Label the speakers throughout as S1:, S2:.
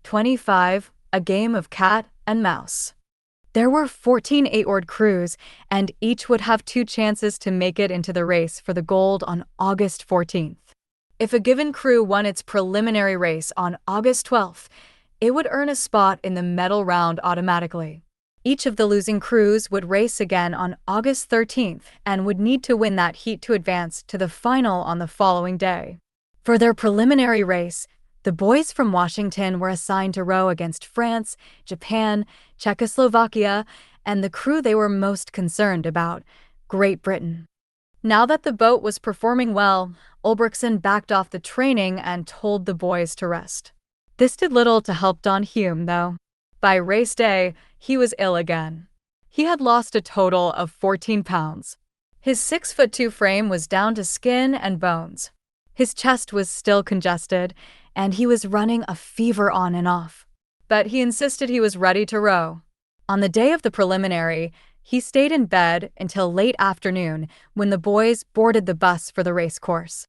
S1: 25. A game of cat and mouse. There were 14 eight-oared crews, and each would have two chances to make it into the race for the gold on August 14th. If a given crew won its preliminary race on August 12th, it would earn a spot in the medal round automatically. Each of the losing crews would race again on August 13th and would need to win that heat to advance to the final on the following day. For their preliminary race, the boys from Washington were assigned to row against France, Japan, Czechoslovakia, and the crew they were most concerned about, Great Britain. Now that the boat was performing well, Ulbrichtsen backed off the training and told the boys to rest. This did little to help Don Hume, though. By race day, he was ill again. He had lost a total of 14 pounds. His 6'2" frame was down to skin and bones. His chest was still congested, and he was running a fever on and off. But he insisted he was ready to row. On the day of the preliminary, he stayed in bed until late afternoon when the boys boarded the bus for the race course.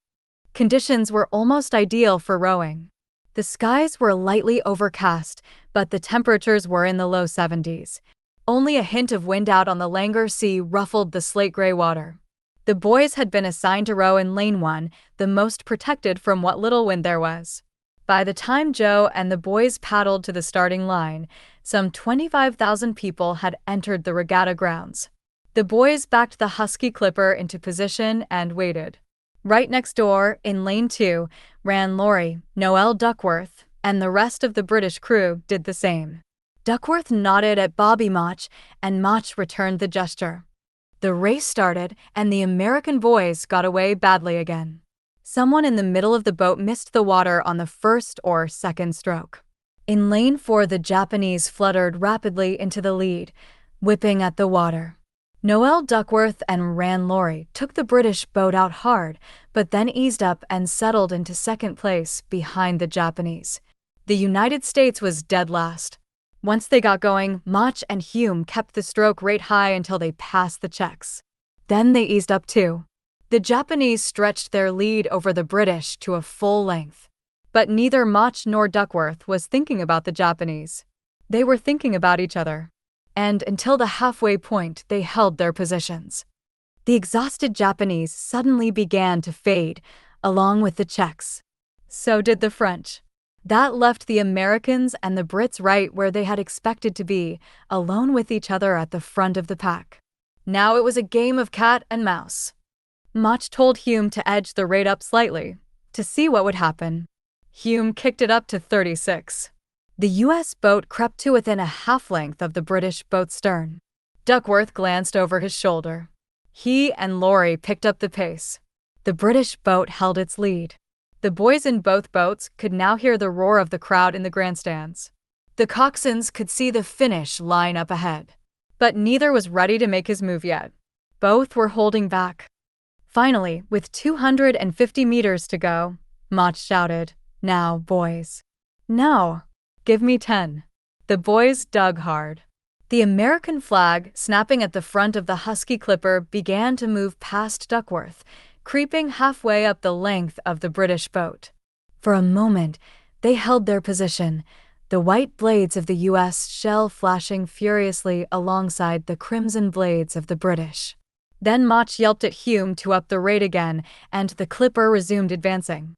S1: Conditions were almost ideal for rowing. The skies were lightly overcast, but the temperatures were in the low 70s. Only a hint of wind out on the Langer Sea ruffled the slate-gray water. The boys had been assigned to row in Lane 1, the most protected from what little wind there was. By the time Joe and the boys paddled to the starting line, some 25,000 people had entered the regatta grounds. The boys backed the Husky Clipper into position and waited. Right next door, in Lane 2, ran Laurie, Noel Duckworth, and the rest of the British crew did the same. Duckworth nodded at Bobby Mach, and Mach returned the gesture. The race started, and the American boys got away badly again. Someone in the middle of the boat missed the water on the first or second stroke. In Lane 4, the Japanese fluttered rapidly into the lead, whipping at the water. Noel Duckworth and Ran Laurie took the British boat out hard, but then eased up and settled into second place behind the Japanese. The United States was dead last. Once they got going, Mach and Hume kept the stroke rate high until they passed the Czechs. Then they eased up too. The Japanese stretched their lead over the British to a full length. But neither Mach nor Duckworth was thinking about the Japanese. They were thinking about each other. And until the halfway point, they held their positions. The exhausted Japanese suddenly began to fade, along with the Czechs. So did the French. That left the Americans and the Brits right where they had expected to be, alone with each other at the front of the pack. Now it was a game of cat and mouse. Mach told Hume to edge the rate up slightly, to see what would happen. Hume kicked it up to 36. The U.S. boat crept to within a half-length of the British boat's stern. Duckworth glanced over his shoulder. He and Laurie picked up the pace. The British boat held its lead. The boys in both boats could now hear the roar of the crowd in the grandstands. The coxswains could see the finish line up ahead. But neither was ready to make his move yet. Both were holding back. Finally, with 250 meters to go, Mach shouted, "Now, boys." "No. Give me 10. The boys dug hard. The American flag, snapping at the front of the Husky Clipper, began to move past Duckworth, creeping halfway up the length of the British boat. For a moment, they held their position, the white blades of the U.S. shell flashing furiously alongside the crimson blades of the British. Then Mach yelped at Hume to up the rate again, and the Clipper resumed advancing.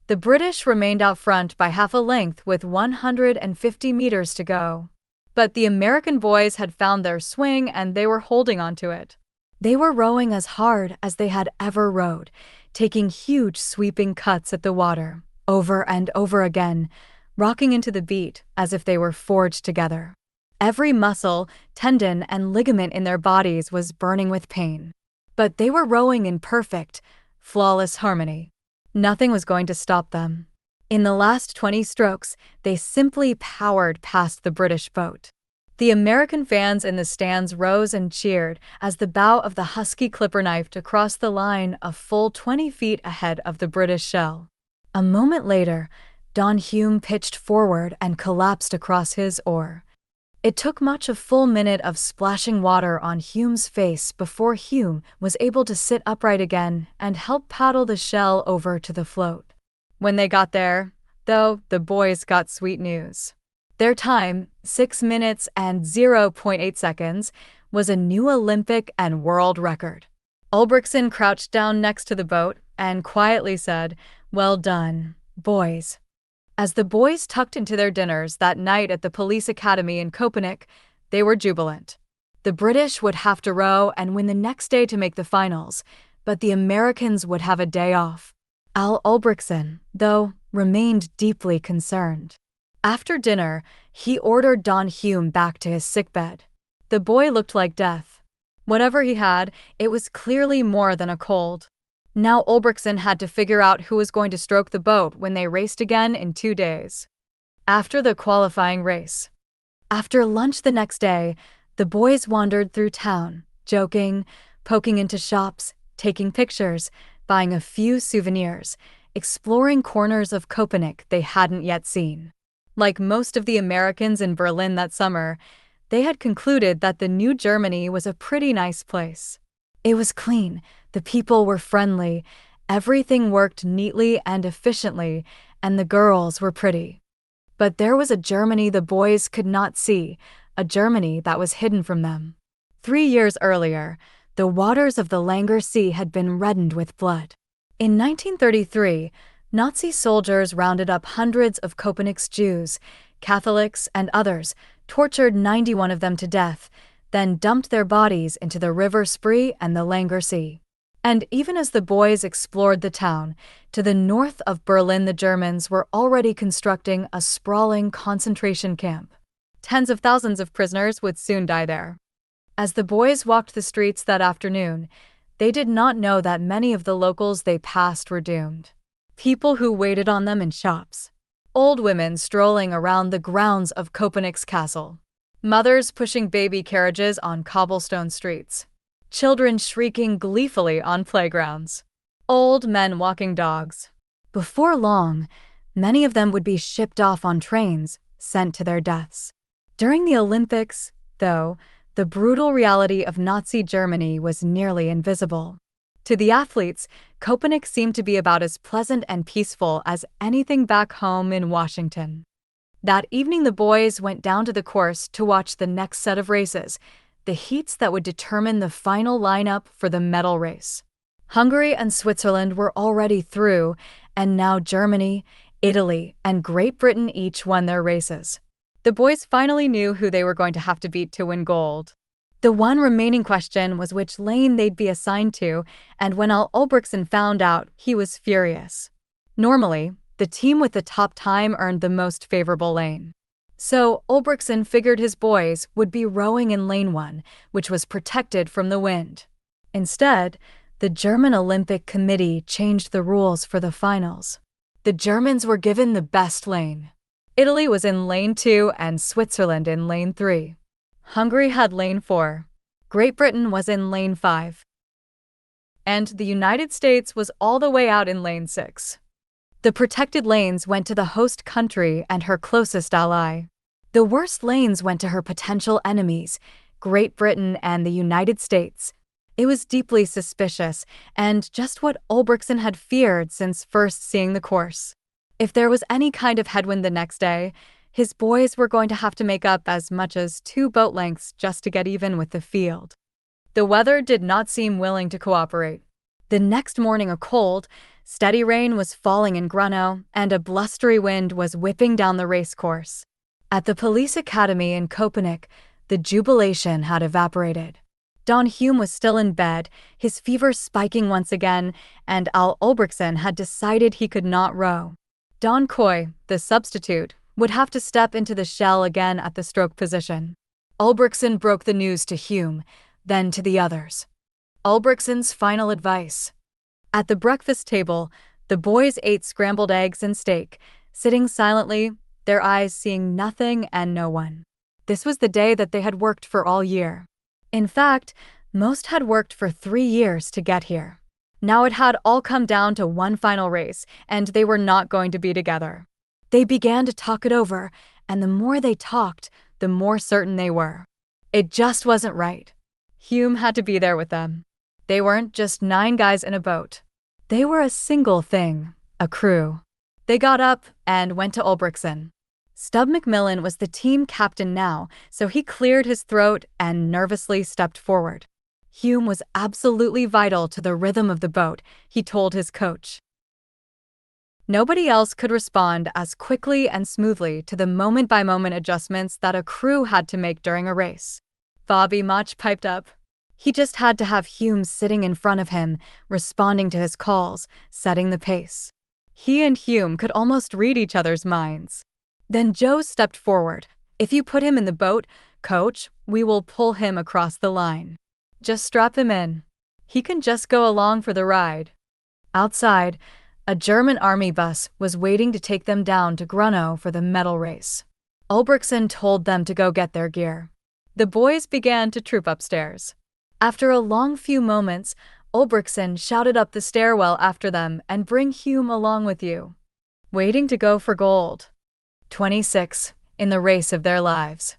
S1: The British remained out front by half a length with 150 meters to go. But the American boys had found their swing and they were holding on to it. They were rowing as hard as they had ever rowed, taking huge sweeping cuts at the water, over and over again, rocking into the beat as if they were forged together. Every muscle, tendon, and ligament in their bodies was burning with pain. But they were rowing in perfect, flawless harmony. Nothing was going to stop them. In the last 20 strokes, they simply powered past the British boat. The American fans in the stands rose and cheered as the bow of the Husky Clipper knifed across the line a full 20 feet ahead of the British shell. A moment later, Don Hume pitched forward and collapsed across his oar. It took much a full minute of splashing water on Hume's face before Hume was able to sit upright again and help paddle the shell over to the float. When they got there, though, the boys got sweet news. Their time, 6 minutes and 0.8 seconds, was a new Olympic and world record. Ulbrichtsen crouched down next to the boat and quietly said, "Well done, boys." As the boys tucked into their dinners that night at the police academy in Köpenick, they were jubilant. The British would have to row and win the next day to make the finals, but the Americans would have a day off. Al Ulbrichtsen, though, remained deeply concerned. After dinner, he ordered Don Hume back to his sickbed. The boy looked like death. Whatever he had, it was clearly more than a cold. Now Ulbrichtsen had to figure out who was going to stroke the boat when they raced again in 2 days. After the qualifying race. After lunch the next day, the boys wandered through town, joking, poking into shops, taking pictures, buying a few souvenirs, exploring corners of Köpenick they hadn't yet seen. Like most of the Americans in Berlin that summer, they had concluded that the New Germany was a pretty nice place. It was clean, the people were friendly, everything worked neatly and efficiently, and the girls were pretty. But there was a Germany the boys could not see, a Germany that was hidden from them. 3 years earlier, the waters of the Langer Sea had been reddened with blood. In 1933, Nazi soldiers rounded up hundreds of Köpenick's Jews, Catholics, and others, tortured 91 of them to death, then dumped their bodies into the River Spree and the Langer Sea. And even as the boys explored the town, to the north of Berlin the Germans were already constructing a sprawling concentration camp. Tens of thousands of prisoners would soon die there. As the boys walked the streets that afternoon, they did not know that many of the locals they passed were doomed. People who waited on them in shops. Old women strolling around the grounds of Köpenick's castle. Mothers pushing baby carriages on cobblestone streets. Children shrieking gleefully on playgrounds. Old men walking dogs. Before long, many of them would be shipped off on trains, sent to their deaths. During the Olympics, though, the brutal reality of Nazi Germany was nearly invisible. To the athletes, Köpenick seemed to be about as pleasant and peaceful as anything back home in Washington. That evening the boys went down to the course to watch the next set of races, the heats that would determine the final lineup for the medal race. Hungary and Switzerland were already through, and now Germany, Italy, and Great Britain each won their races. The boys finally knew who they were going to have to beat to win gold. The one remaining question was which lane they'd be assigned to, and when Al Ulbrichtsen found out, he was furious. Normally, the team with the top time earned the most favorable lane. So Ulbrichtsen figured his boys would be rowing in lane 1, which was protected from the wind. Instead, the German Olympic Committee changed the rules for the finals. The Germans were given the best lane. Italy was in lane 2 and Switzerland in lane 3. Hungary had lane 4. Great Britain was in lane 5. And the United States was all the way out in lane 6. The protected lanes went to the host country and her closest ally. The worst lanes went to her potential enemies, Great Britain and the United States. It was deeply suspicious, and just what Ulbrichtsen had feared since first seeing the course. If there was any kind of headwind the next day, his boys were going to have to make up as much as 2 boat lengths just to get even with the field. The weather did not seem willing to cooperate. The next morning a cold, steady rain was falling in Grunau, and a blustery wind was whipping down the race course. At the police academy in Köpenick, the jubilation had evaporated. Don Hume was still in bed, his fever spiking once again, and Al Ulbrichtsen had decided he could not row. Don Coy, the substitute, would have to step into the shell again at the stroke position. Ulbrichtsen broke the news to Hume, then to the others. Ulbrichtsen's final advice. At the breakfast table, the boys ate scrambled eggs and steak, sitting silently, their eyes seeing nothing and no one. This was the day that they had worked for all year. In fact, most had worked for 3 years to get here. Now it had all come down to one final race, and they were not going to be together. They began to talk it over, and the more they talked, the more certain they were. It just wasn't right. Hume had to be there with them. They weren't just 9 guys in a boat. They were a single thing, a crew. They got up and went to Ulbrichtsen. Stub McMillan was the team captain now, so he cleared his throat and nervously stepped forward. Hume was absolutely vital to the rhythm of the boat, he told his coach. Nobody else could respond as quickly and smoothly to the moment-by-moment adjustments that a crew had to make during a race. Bobby Mach piped up. He just had to have Hume sitting in front of him, responding to his calls, setting the pace. He and Hume could almost read each other's minds. Then Joe stepped forward. If you put him in the boat, coach, we will pull him across the line. Just strap him in. He can just go along for the ride. Outside, a German army bus was waiting to take them down to Grunnow for the medal race. Ulbrichtsen told them to go get their gear. The boys began to troop upstairs. After a long few moments, Ulbrichtsen shouted up the stairwell after them and bring Hume along with you. Waiting to go for gold. 26, in the race of their lives.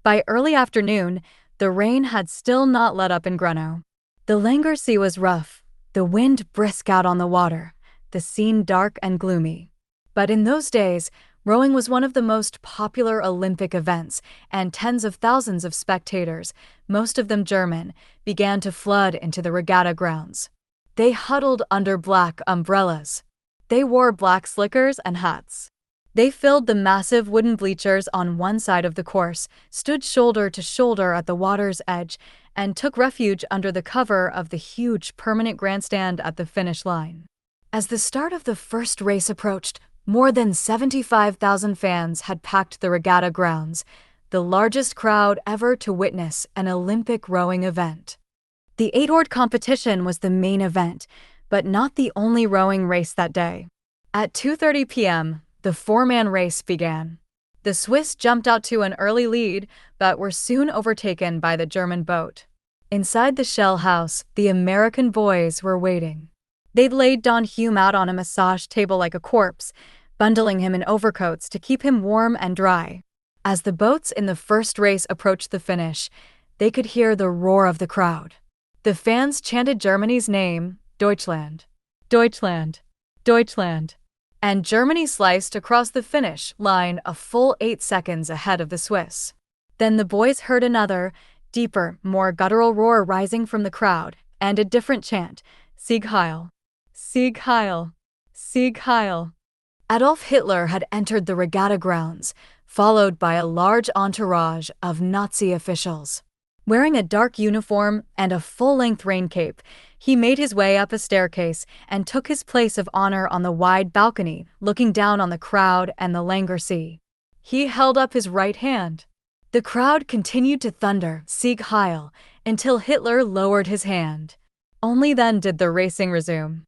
S1: By early afternoon, the rain had still not let up in Grunnow. The Langer Sea was rough, the wind brisk out on the water, the scene dark and gloomy. But in those days, rowing was one of the most popular Olympic events, and tens of thousands of spectators, most of them German, began to flood into the regatta grounds. They huddled under black umbrellas. They wore black slickers and hats. They filled the massive wooden bleachers on one side of the course, stood shoulder to shoulder at the water's edge, and took refuge under the cover of the huge permanent grandstand at the finish line. As the start of the first race approached, more than 75,000 fans had packed the regatta grounds, the largest crowd ever to witness an Olympic rowing event. The 8-oared competition was the main event, but not the only rowing race that day. At 2:30 p.m., the four-man race began. The Swiss jumped out to an early lead, but were soon overtaken by the German boat. Inside the shell house, the American boys were waiting. They'd laid Don Hume out on a massage table like a corpse, bundling him in overcoats to keep him warm and dry. As the boats in the first race approached the finish, they could hear the roar of the crowd. The fans chanted Germany's name, Deutschland, Deutschland, Deutschland, and Germany sliced across the finish line a full 8 seconds ahead of the Swiss. Then the boys heard another, deeper, more guttural roar rising from the crowd, and a different chant, Sieg Heil, Sieg Heil, Sieg Heil. Adolf Hitler had entered the regatta grounds, followed by a large entourage of Nazi officials. Wearing a dark uniform and a full-length rain cape, he made his way up a staircase and took his place of honor on the wide balcony, looking down on the crowd and the Langer Sea. He held up his right hand. The crowd continued to thunder, Sieg Heil, until Hitler lowered his hand. Only then did the racing resume.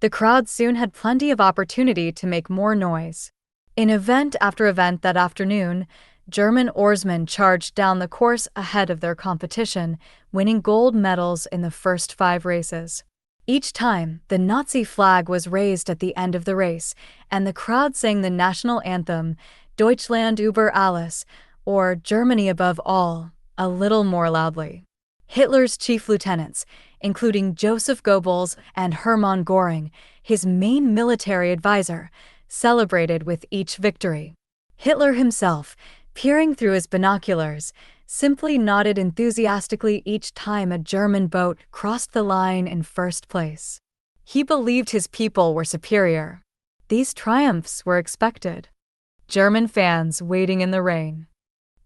S1: The crowd soon had plenty of opportunity to make more noise. In event after event that afternoon, German oarsmen charged down the course ahead of their competition, winning gold medals in the first 5 races. Each time, the Nazi flag was raised at the end of the race, and the crowd sang the national anthem, Deutschland über alles, or Germany above all, a little more loudly. Hitler's chief lieutenants, including Joseph Goebbels and Hermann Göring, his main military advisor, celebrated with each victory. Hitler himself, peering through his binoculars, simply nodded enthusiastically each time a German boat crossed the line in first place. He believed his people were superior. These triumphs were expected. German fans waiting in the rain.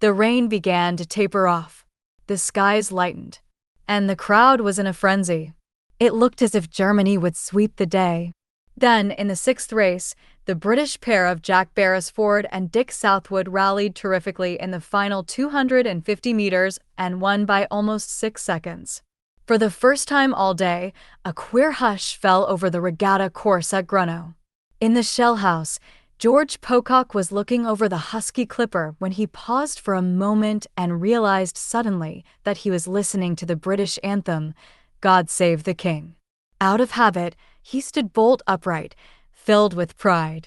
S1: The rain began to taper off. The skies lightened, and the crowd was in a frenzy. It looked as if Germany would sweep the day. Then, in the 6th race, the British pair of Jack Beresford and Dick Southwood rallied terrifically in the final 250 meters and won by almost 6 seconds. For the first time all day, a queer hush fell over the regatta course at Grunnow. In the shell house, George Pocock was looking over the Husky Clipper when he paused for a moment and realized suddenly that he was listening to the British anthem, God Save the King. Out of habit, he stood bolt upright, filled with pride.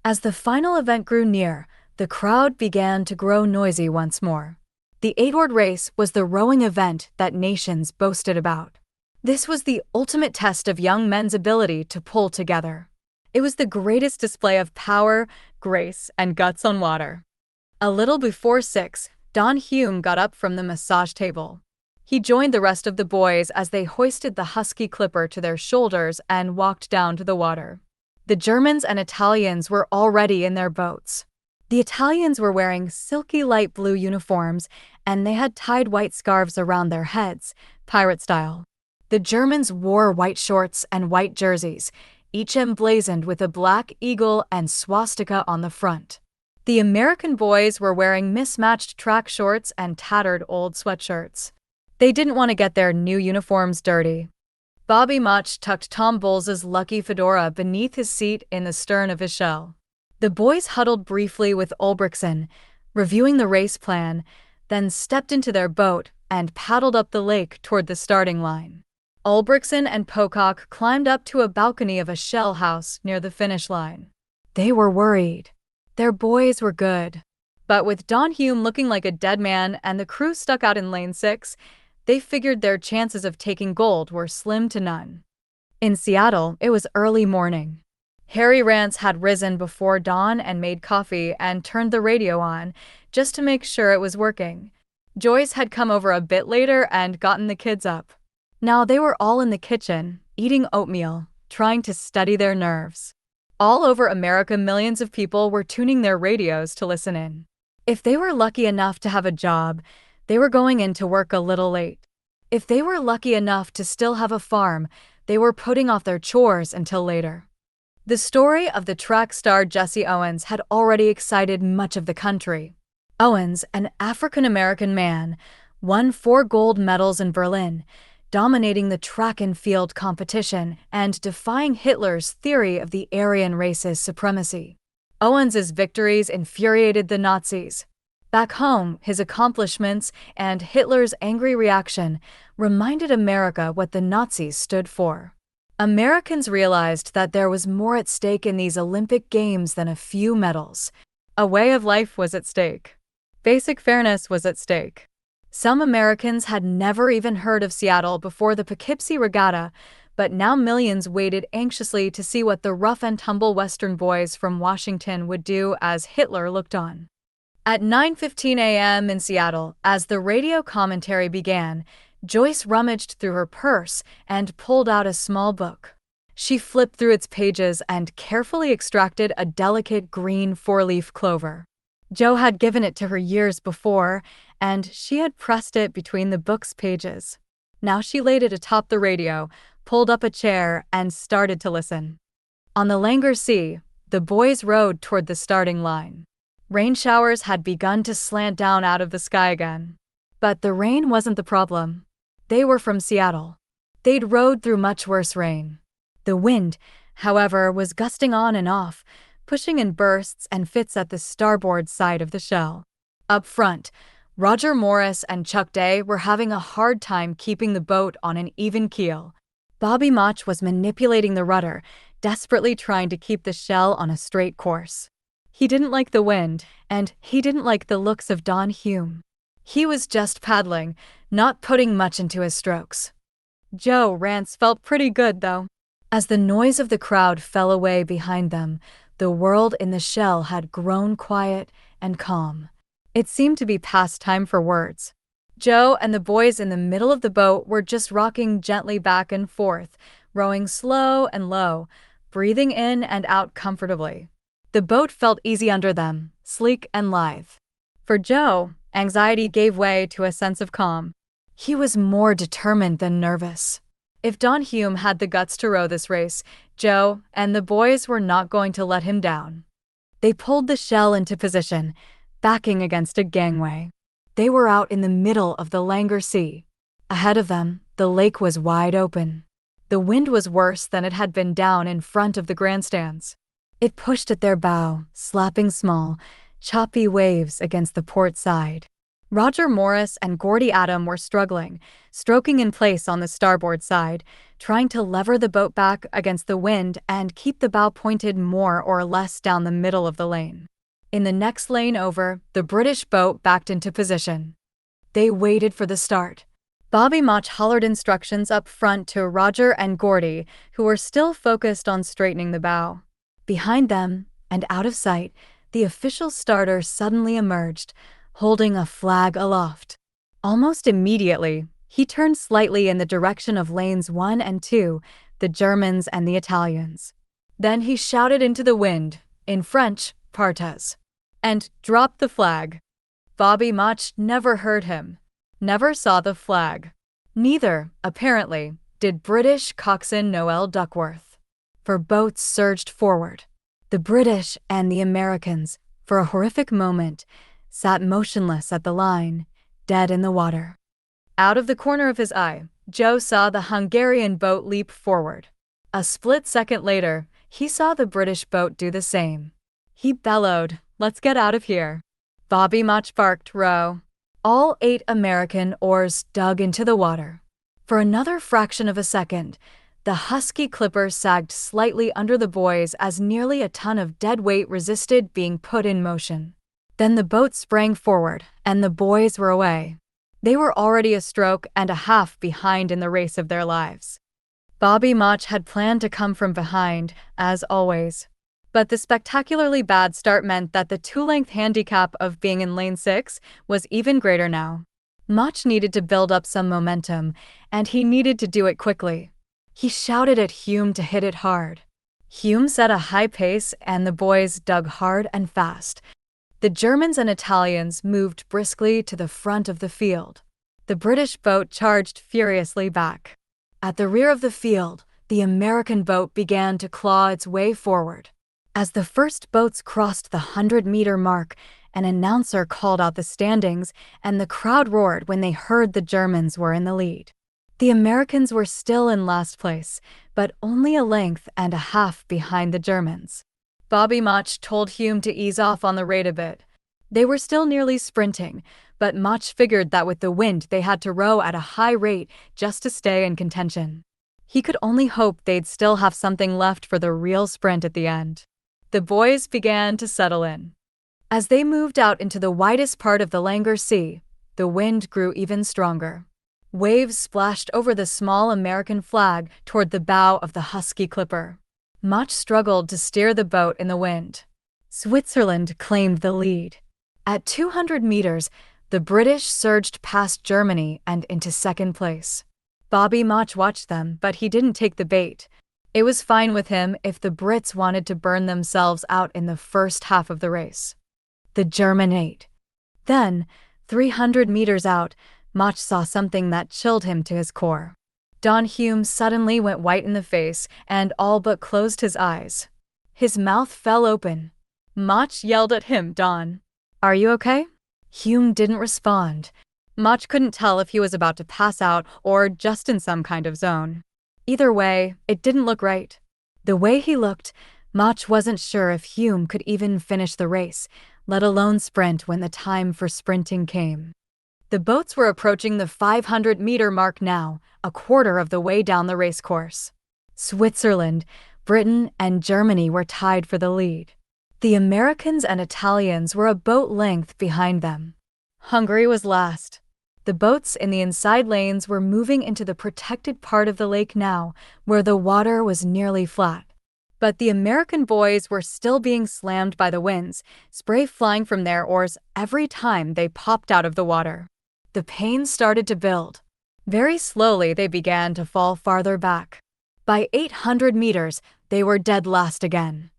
S1: As the final event grew near, the crowd began to grow noisy once more. The 8-oared race was the rowing event that nations boasted about. This was the ultimate test of young men's ability to pull together. It was the greatest display of power, grace, and guts on water. A little before 6, Don Hume got up from the massage table. He joined the rest of the boys as they hoisted the husky clipper to their shoulders and walked down to the water. The Germans and Italians were already in their boats. The Italians were wearing silky light blue uniforms, and they had tied white scarves around their heads, pirate style. The Germans wore white shorts and white jerseys, each emblazoned with a black eagle and swastika on the front. The American boys were wearing mismatched track shorts and tattered old sweatshirts. They didn't want to get their new uniforms dirty. Bobby Mach tucked Tom Bowles's lucky fedora beneath his seat in the stern of his shell. The boys huddled briefly with Ulbrichtsen, reviewing the race plan, then stepped into their boat and paddled up the lake toward the starting line. Ulbrichtsen and Pocock climbed up to a balcony of a shell house near the finish line. They were worried. Their boys were good. But with Don Hume looking like a dead man and the crew stuck out in lane 6, they figured their chances of taking gold were slim to none. In Seattle, it was early morning. Harry Rance had risen before dawn and made coffee and turned the radio on, just to make sure it was working. Joyce had come over a bit later and gotten the kids up. Now they were all in the kitchen, eating oatmeal, trying to steady their nerves. All over America, millions of people were tuning their radios to listen in. If they were lucky enough to have a job, they were going in to work a little late. If they were lucky enough to still have a farm, they were putting off their chores until later. The story of the track star Jesse Owens had already excited much of the country. Owens, an African-American man, won 4 gold medals in Berlin, dominating the track and field competition and defying Hitler's theory of the Aryan race's supremacy. Owens's victories infuriated the Nazis. Back home, his accomplishments and Hitler's angry reaction reminded America what the Nazis stood for. Americans realized that there was more at stake in these Olympic Games than a few medals. A way of life was at stake. Basic fairness was at stake. Some Americans had never even heard of Seattle before the Poughkeepsie Regatta, but now millions waited anxiously to see what the rough-and-tumble Western boys from Washington would do as Hitler looked on. At 9:15 a.m. in Seattle, as the radio commentary began, Joyce rummaged through her purse and pulled out a small book. She flipped through its pages and carefully extracted a delicate green 4-leaf clover. Joe had given it to her years before, and she had pressed it between the book's pages. Now she laid it atop the radio, pulled up a chair, and started to listen. On the Langer Sea, the boys rowed toward the starting line. Rain showers had begun to slant down out of the sky again. But the rain wasn't the problem. They were from Seattle. They'd rowed through much worse rain. The wind, however, was gusting on and off, pushing in bursts and fits at the starboard side of the shell. Up front, Roger Morris and Chuck Day were having a hard time keeping the boat on an even keel. Bobby Mach was manipulating the rudder, desperately trying to keep the shell on a straight course. He didn't like the wind, and he didn't like the looks of Don Hume. He was just paddling, not putting much into his strokes. Joe Rance felt pretty good, though. As the noise of the crowd fell away behind them, the world in the shell had grown quiet and calm. It seemed to be past time for words. Joe and the boys in the middle of the boat were just rocking gently back and forth, rowing slow and low, breathing in and out comfortably. The boat felt easy under them, sleek and lithe. For Joe, anxiety gave way to a sense of calm. He was more determined than nervous. If Don Hume had the guts to row this race, Joe and the boys were not going to let him down. They pulled the shell into position, backing against a gangway. They were out in the middle of the Langer Sea. Ahead of them, the lake was wide open. The wind was worse than it had been down in front of the grandstands. It pushed at their bow, slapping small, choppy waves against the port side. Roger Morris and Gordy Adam were struggling, stroking in place on the starboard side, trying to lever the boat back against the wind and keep the bow pointed more or less down the middle of the lane. In the next lane over, the British boat backed into position. They waited for the start. Bobby Mach hollered instructions up front to Roger and Gordy, who were still focused on straightening the bow. Behind them, and out of sight, the official starter suddenly emerged, holding a flag aloft. Almost immediately, he turned slightly in the direction of lanes 1 and 2, the Germans and the Italians. Then he shouted into the wind, in French, "Partez," and dropped the flag. Bobby Mach never heard him, never saw the flag. Neither, apparently, did British coxswain Noel Duckworth. For boats surged forward. The British and the Americans, for a horrific moment, sat motionless at the line, dead in the water. Out of the corner of his eye, Joe saw the Hungarian boat leap forward. A split second later, he saw the British boat do the same. He bellowed, "Let's get out of here." Bobby Mach barked, "Row." All 8 American oars dug into the water. For another fraction of a second, the husky clipper sagged slightly under the boys as nearly a ton of dead weight resisted being put in motion. Then the boat sprang forward, and the boys were away. They were already a stroke and a half behind in the race of their lives. Bobby Mach had planned to come from behind, as always. But the spectacularly bad start meant that the 2-length handicap of being in lane 6 was even greater now. Mach needed to build up some momentum, and he needed to do it quickly. He shouted at Hume to hit it hard. Hume set a high pace, and the boys dug hard and fast. The Germans and Italians moved briskly to the front of the field. The British boat charged furiously back. At the rear of the field, the American boat began to claw its way forward. As the first boats crossed the 100-meter mark, an announcer called out the standings, and the crowd roared when they heard the Germans were in the lead. The Americans were still in last place, but only a length and a half behind the Germans. Bobby Mach told Hume to ease off on the rate a bit. They were still nearly sprinting, but Mach figured that with the wind they had to row at a high rate just to stay in contention. He could only hope they'd still have something left for the real sprint at the end. The boys began to settle in. As they moved out into the widest part of the Langer Sea, the wind grew even stronger. Waves splashed over the small American flag toward the bow of the husky clipper. Mach struggled to steer the boat in the wind. Switzerland claimed the lead. At 200 meters, the British surged past Germany and into second place. Bobby Mach watched them, but he didn't take the bait. It was fine with him if the Brits wanted to burn themselves out in the first half of the race. The German ate. Then, 300 meters out, Mach saw something that chilled him to his core. Don Hume suddenly went white in the face and all but closed his eyes. His mouth fell open. Mach yelled at him, "Don, are you okay?" Hume didn't respond. Mach couldn't tell if he was about to pass out or just in some kind of zone. Either way, it didn't look right. The way he looked, Mach wasn't sure if Hume could even finish the race, let alone sprint when the time for sprinting came. The boats were approaching the 500-meter mark now, a quarter of the way down the racecourse. Switzerland, Britain, and Germany were tied for the lead. The Americans and Italians were a boat length behind them. Hungary was last. The boats in the inside lanes were moving into the protected part of the lake now, where the water was nearly flat. But the American boys were still being slammed by the winds, spray flying from their oars every time they popped out of the water. The pain started to build. Very slowly they began to fall farther back. By 800 meters, they were dead last again.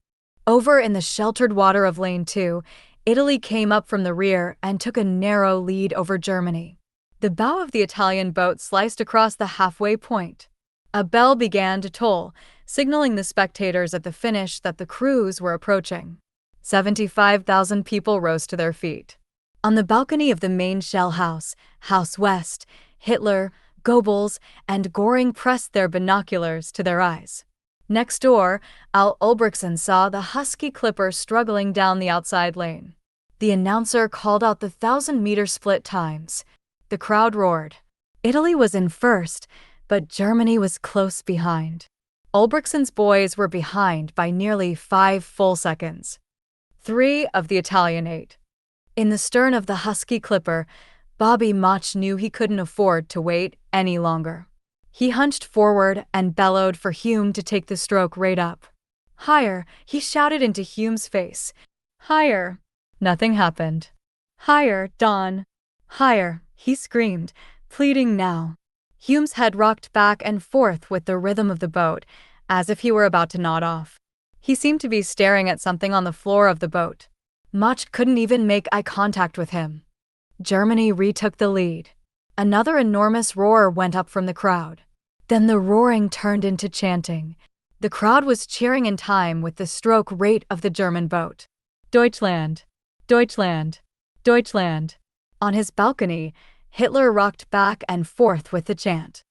S1: Over in the sheltered water of Lane 2, Italy came up from the rear and took a narrow lead over Germany. The bow of the Italian boat sliced across the halfway point. A bell began to toll, signaling the spectators at the finish that the crews were approaching. 75,000 people rose to their feet. On the balcony of the main shell house, House West, Hitler, Goebbels, and Göring pressed their binoculars to their eyes. Next door, Al Ulbrichtsen saw the husky clipper struggling down the outside lane. The announcer called out the 1,000-meter split times. The crowd roared. Italy was in first, but Germany was close behind. Ulbrichtsen's boys were behind by nearly 5 full seconds. 3 of the Italian 8. In the stern of the husky clipper, Bobby Mach knew he couldn't afford to wait any longer. He hunched forward and bellowed for Hume to take the stroke right up. Higher, he shouted into Hume's face. Higher. Nothing happened. Higher, Don. Higher, he screamed, pleading now. Hume's head rocked back and forth with the rhythm of the boat, as if he were about to nod off. He seemed to be staring at something on the floor of the boat. Much couldn't even make eye contact with him. Germany retook the lead. Another enormous roar went up from the crowd. Then the roaring turned into chanting. The crowd was cheering in time with the stroke rate of the German boat. Deutschland! Deutschland! Deutschland! On his balcony, Hitler rocked back and forth with the chant.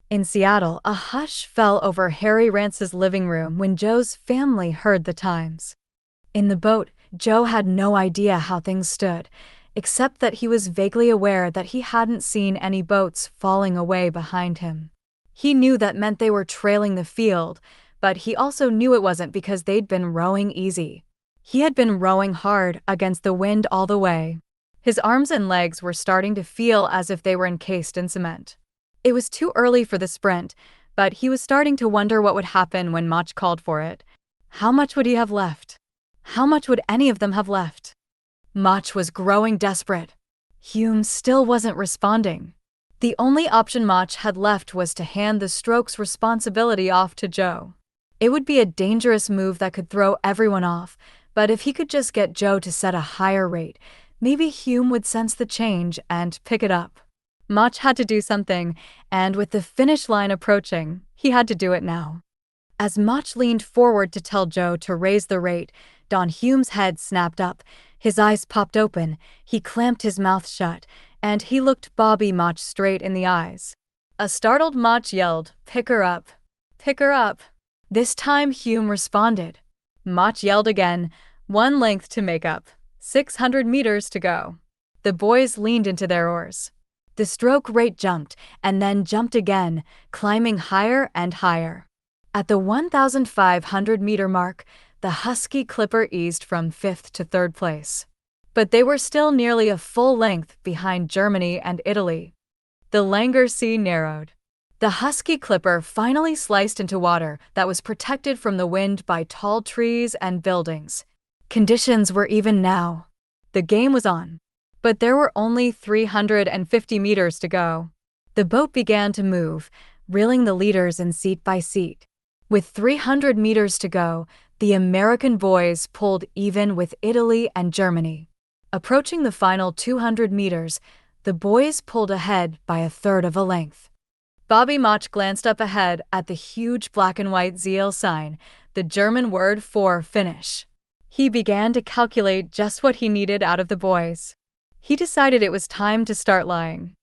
S1: In Seattle, a hush fell over Harry Rance's living room when Joe's family heard the times. In the boat, Joe had no idea how things stood, except that he was vaguely aware that he hadn't seen any boats falling away behind him. He knew that meant they were trailing the field, but he also knew it wasn't because they'd been rowing easy. He had been rowing hard against the wind all the way. His arms and legs were starting to feel as if they were encased in cement. It was too early for the sprint, but he was starting to wonder what would happen when Mach called for it. How much would he have left? How much would any of them have left? Mach was growing desperate. Hume still wasn't responding. The only option Mach had left was to hand the stroke's responsibility off to Joe. It would be a dangerous move that could throw everyone off, but if he could just get Joe to set a higher rate, maybe Hume would sense the change and pick it up. Mach had to do something, and with the finish line approaching, he had to do it now. As Mach leaned forward to tell Joe to raise the rate, Don Hume's head snapped up, his eyes popped open, he clamped his mouth shut, and he looked Bobby Mach straight in the eyes. A startled Mach yelled, "Pick her up! Pick her up!" This time Hume responded. Mach yelled again, one length to make up, 600 meters to go. The boys leaned into their oars. The stroke rate jumped, and then jumped again, climbing higher and higher. At the 1,500-meter mark, the Husky Clipper eased from 5th to 3rd place. But they were still nearly a full length behind Germany and Italy. The Langer Sea narrowed. The Husky Clipper finally sliced into water that was protected from the wind by tall trees and buildings. Conditions were even now. The game was on. But there were only 350 meters to go. The boat began to move, reeling the leaders in seat by seat. With 300 meters to go, the American boys pulled even with Italy and Germany. Approaching the final 200 meters, the boys pulled ahead by a third of a length. Bobby Mach glanced up ahead at the huge black and white ZL sign, the German word for finish. He began to calculate just what he needed out of the boys. He decided it was time to start lying.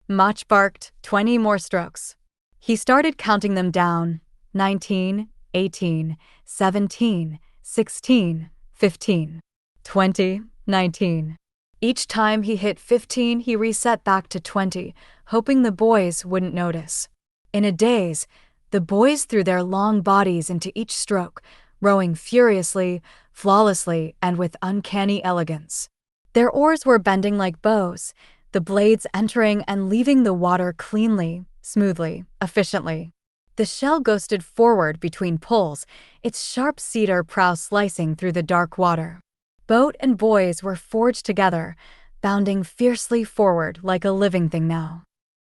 S1: Mach barked, 20 more strokes. He started counting them down, 19, 18, 17, 16, 15, 20, 19. Each time he hit 15, he reset back to 20, hoping the boys wouldn't notice. In a daze, the boys threw their long bodies into each stroke, rowing furiously, flawlessly, and with uncanny elegance. Their oars were bending like bows, the blades entering and leaving the water cleanly, smoothly, efficiently. The shell ghosted forward between pulls, its sharp cedar prow slicing through the dark water. Boat and boys were forged together, bounding fiercely forward like a living thing now.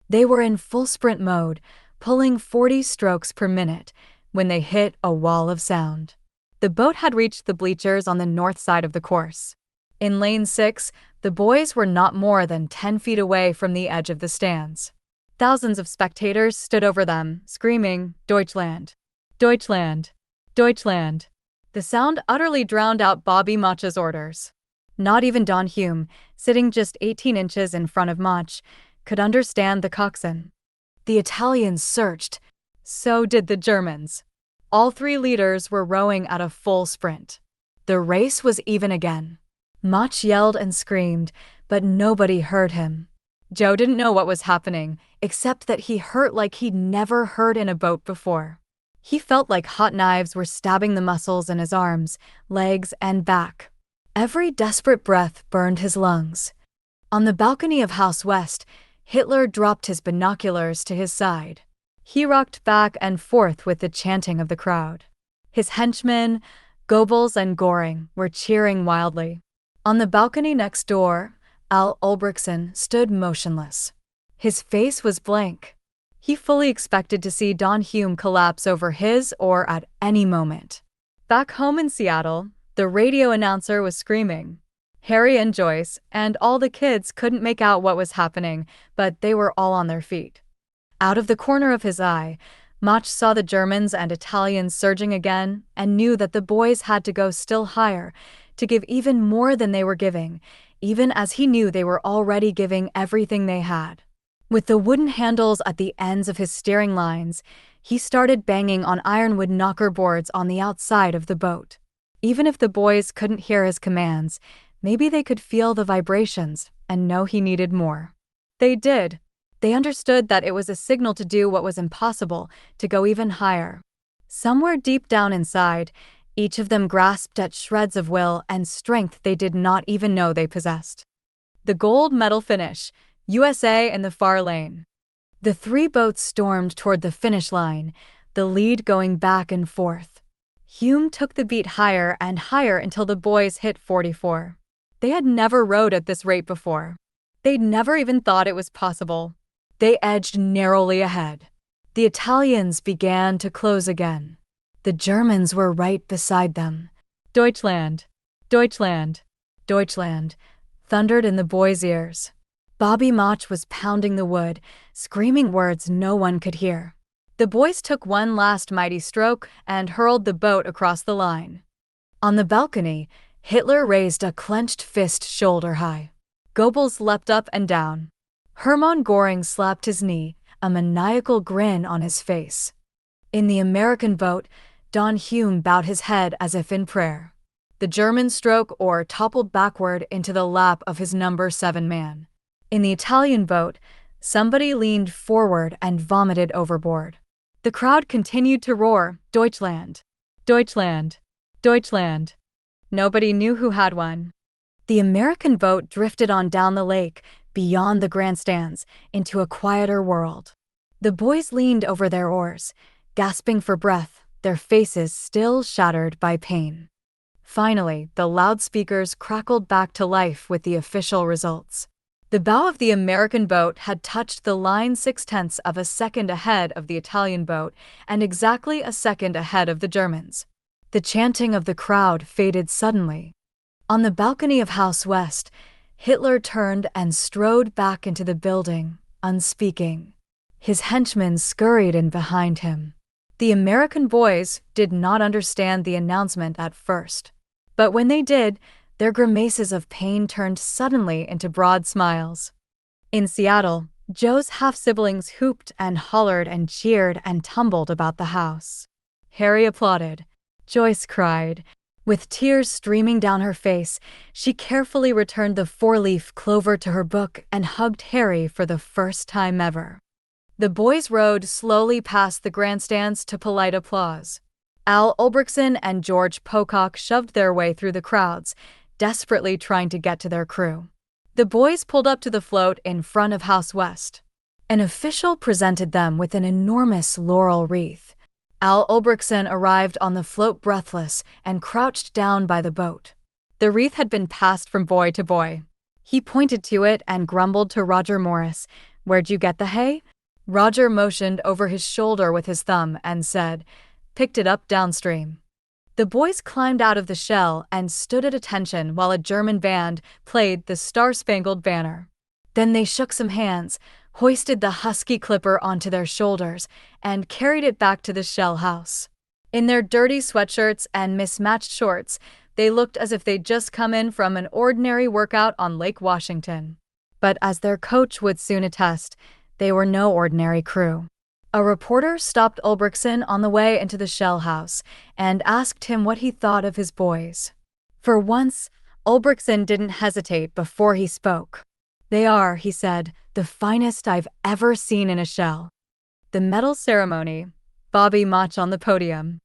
S1: They were in full sprint mode, pulling 40 strokes per minute, when they hit a wall of sound. The boat had reached the bleachers on the north side of the course. In lane 6, the boys were not more than 10 feet away from the edge of the stands. Thousands of spectators stood over them, screaming, "Deutschland! Deutschland! Deutschland!" The sound utterly drowned out Bobby Mach's orders. Not even Don Hume, sitting just 18 inches in front of Mach, could understand the coxswain. The Italians searched. So did the Germans. All three leaders were rowing at a full sprint. The race was even again. Mach yelled and screamed, but nobody heard him. Joe didn't know what was happening, except that he hurt like he'd never hurt in a boat before. He felt like hot knives were stabbing the muscles in his arms, legs, and back. Every desperate breath burned his lungs. On the balcony of House West, Hitler dropped his binoculars to his side. He rocked back and forth with the chanting of the crowd. His henchmen, Goebbels and Göring, were cheering wildly. On the balcony next door, Al Ulbrichtsen stood motionless. His face was blank. He fully expected to see Don Hume collapse over his or at any moment. Back home in Seattle, the radio announcer was screaming. Harry and Joyce and all the kids couldn't make out what was happening, but they were all on their feet. Out of the corner of his eye, Mach saw the Germans and Italians surging again and knew that the boys had to go still higher, to give even more than they were giving, even as he knew they were already giving everything they had. With the wooden handles at the ends of his steering lines, he started banging on ironwood knocker boards on the outside of the boat. Even if the boys couldn't hear his commands, maybe they could feel the vibrations and know he needed more. They did. They understood that it was a signal to do what was impossible, to go even higher. Somewhere deep down inside, each of them grasped at shreds of will and strength they did not even know they possessed. The gold medal finish, USA in the far lane. The three boats stormed toward the finish line, the lead going back and forth. Hume took the beat higher and higher until the boys hit 44. They had never rowed at this rate before. They'd never even thought it was possible. They edged narrowly ahead. The Italians began to close again. The Germans were right beside them. Deutschland, Deutschland, Deutschland, thundered in the boys' ears. Bobby Mach was pounding the wood, screaming words no one could hear. The boys took one last mighty stroke and hurled the boat across the line. On the balcony, Hitler raised a clenched fist shoulder high. Goebbels leapt up and down. Hermann Göring slapped his knee, a maniacal grin on his face. In the American boat, Don Hume bowed his head as if in prayer. The German stroke oar toppled backward into the lap of his number 7 man. In the Italian boat, somebody leaned forward and vomited overboard. The crowd continued to roar, Deutschland, Deutschland, Deutschland. Nobody knew who had won. The American boat drifted on down the lake, beyond the grandstands, into a quieter world. The boys leaned over their oars, gasping for breath, their faces still shattered by pain. Finally, the loudspeakers crackled back to life with the official results. The bow of the American boat had touched the line 0.6 of a second ahead of the Italian boat and exactly a second ahead of the Germans. The chanting of the crowd faded suddenly. On the balcony of House West, Hitler turned and strode back into the building, unspeaking. His henchmen scurried in behind him. The American boys did not understand the announcement at first. But when they did, their grimaces of pain turned suddenly into broad smiles. In Seattle, Joe's half-siblings hooped and hollered and cheered and tumbled about the house. Harry applauded. Joyce cried. With tears streaming down her face, she carefully returned the 4-leaf clover to her book and hugged Harry for the first time ever. The boys rowed slowly past the grandstands to polite applause. Al Ulbrichtsen and George Pocock shoved their way through the crowds, desperately trying to get to their crew. The boys pulled up to the float in front of House West. An official presented them with an enormous laurel wreath. Al Ulbrichtsen arrived on the float breathless and crouched down by the boat. The wreath had been passed from boy to boy. He pointed to it and grumbled to Roger Morris, "Where'd you get the hay?" Roger motioned over his shoulder with his thumb and said, "Picked it up downstream." The boys climbed out of the shell and stood at attention while a German band played the Star-Spangled Banner. Then they shook some hands, hoisted the husky clipper onto their shoulders, and carried it back to the shell house. In their dirty sweatshirts and mismatched shorts, they looked as if they'd just come in from an ordinary workout on Lake Washington. But as their coach would soon attest, they were no ordinary crew. A reporter stopped Ulbrichtsen on the way into the shell house and asked him what he thought of his boys. For once, Ulbrichtsen didn't hesitate before he spoke. "They are," he said, "the finest I've ever seen in a shell." The medal ceremony, Bobby Mach on the podium.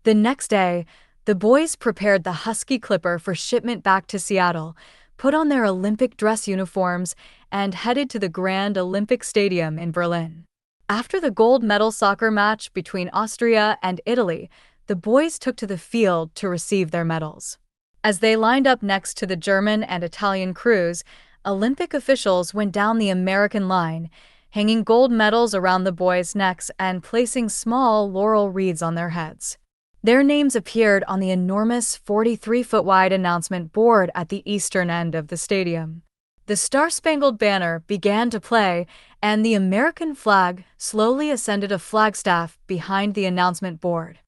S1: The next day, the boys prepared the husky clipper for shipment back to Seattle, put on their Olympic dress uniforms, and headed to the Grand Olympic Stadium in Berlin. After the gold medal soccer match between Austria and Italy, the boys took to the field to receive their medals. As they lined up next to the German and Italian crews, Olympic officials went down the American line, hanging gold medals around the boys' necks and placing small laurel wreaths on their heads. Their names appeared on the enormous 43-foot-wide announcement board at the eastern end of the stadium. The Star-Spangled Banner began to play, and the American flag slowly ascended a flagstaff behind the announcement board.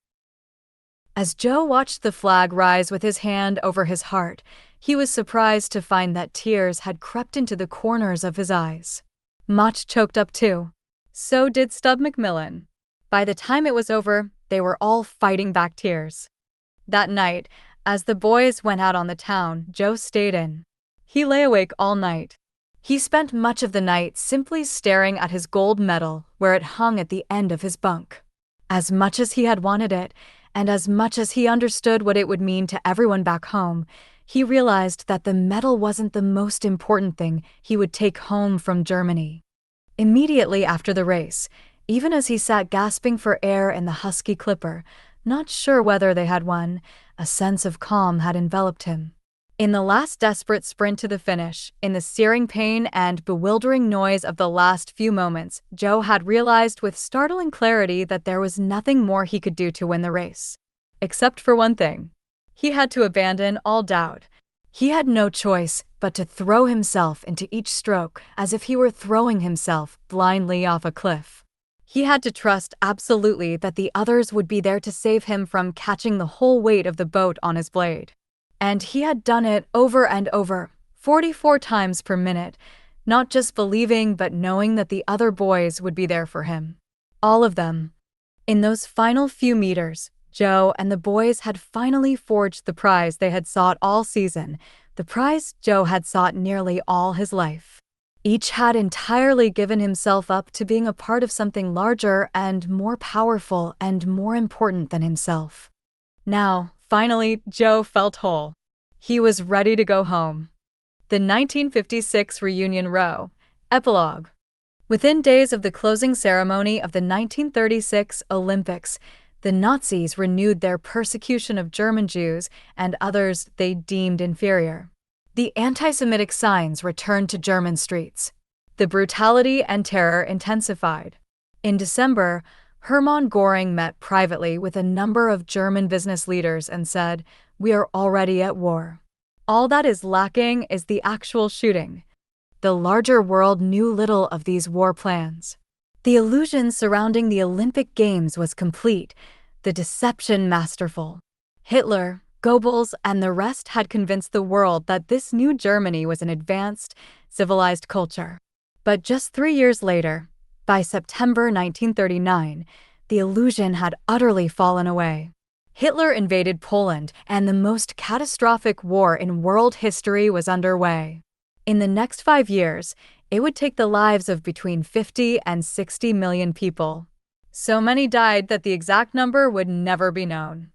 S1: As Joe watched the flag rise with his hand over his heart, he was surprised to find that tears had crept into the corners of his eyes. Mach choked up too. So did Stub McMillan. By the time it was over, they were all fighting back tears. That night, as the boys went out on the town, Joe stayed in. He lay awake all night. He spent much of the night simply staring at his gold medal where it hung at the end of his bunk. As much as he had wanted it, and as much as he understood what it would mean to everyone back home, he realized that the medal wasn't the most important thing he would take home from Germany. Immediately after the race, even as he sat gasping for air in the Husky Clipper, not sure whether they had won, a sense of calm had enveloped him. In the last desperate sprint to the finish, in the searing pain and bewildering noise of the last few moments, Joe had realized with startling clarity that there was nothing more he could do to win the race. Except for one thing. He had to abandon all doubt. He had no choice but to throw himself into each stroke as if he were throwing himself blindly off a cliff. He had to trust absolutely that the others would be there to save him from catching the whole weight of the boat on his blade. And he had done it over and over, 44 times per minute, not just believing but knowing that the other boys would be there for him. All of them. In those final few meters, Joe and the boys had finally forged the prize they had sought all season, the prize Joe had sought nearly all his life. Each had entirely given himself up to being a part of something larger and more powerful and more important than himself. Now, finally, Joe felt whole. He was ready to go home. The 1956 Reunion Row. Epilogue. Within days of the closing ceremony of the 1936 Olympics, the Nazis renewed their persecution of German Jews and others they deemed inferior. The anti-Semitic signs returned to German streets. The brutality and terror intensified. In December, Hermann Göring met privately with a number of German business leaders and said, "We are already at war. All that is lacking is the actual shooting." The larger world knew little of these war plans. The illusion surrounding the Olympic Games was complete, the deception masterful. Hitler, Goebbels, and the rest had convinced the world that this new Germany was an advanced, civilized culture. But just 3 years later, by September 1939, the illusion had utterly fallen away. Hitler invaded Poland, and the most catastrophic war in world history was underway. In the next 5 years, it would take the lives of between 50 and 60 million people. So many died that the exact number would never be known.